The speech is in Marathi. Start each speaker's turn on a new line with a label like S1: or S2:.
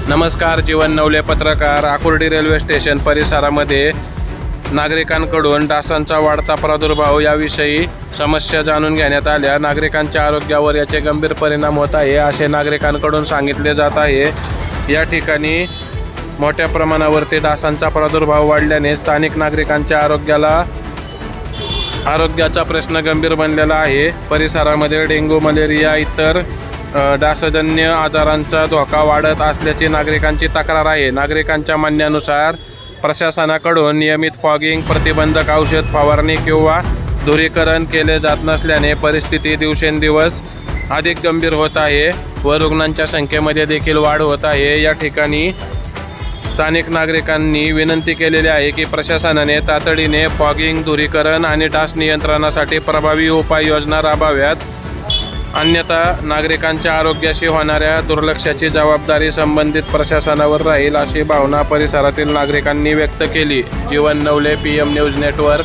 S1: नमस्कार. जीवन नवले पत्रकार. आकुर्डी रेल्वे स्टेशन परिसरामध्ये नागरिकांकडून डासांचा वाढता प्रादुर्भाव याविषयी समस्या जाणून घेण्यात आल्या. नागरिकांच्या आरोग्यावर याचे गंभीर परिणाम होत आहे असे नागरिकांकडून सांगितले जात आहे. या ठिकाणी मोठ्या प्रमाणावरती डासांचा प्रादुर्भाव वाढल्याने स्थानिक नागरिकांच्या आरोग्याचा प्रश्न गंभीर बनलेला आहे. परिसरामध्ये डेंग्यू, मलेरिया इतर डासजन्य आजारांचा धोका वाढत असल्याची नागरिकांची तक्रार आहे. नागरिकांच्या म्हणण्यानुसार प्रशासनाकडून नियमित फॉगिंग, प्रतिबंधक औषध फवारणी किंवा धुरीकरण केले जात नसल्याने परिस्थिती दिवसेंदिवस अधिक गंभीर होत आहे व रुग्णांच्या संख्येमध्ये देखील वाढ होत आहे. या ठिकाणी स्थानिक नागरिकांनी विनंती केलेली आहे की प्रशासनाने तातडीने फॉगिंग, धुरीकरण आणि डास नियंत्रणासाठी प्रभावी उपाययोजना राबवाव्यात. अन्यथा नागरिकांच्या आरोग्याशी होणाऱ्या दुर्लक्षाची जबाबदारी संबंधित प्रशासनावर राहील अशी भावना परिसरातील नागरिकांनी व्यक्त केली. जीवन नवले, PM न्यूज नेटवर्क.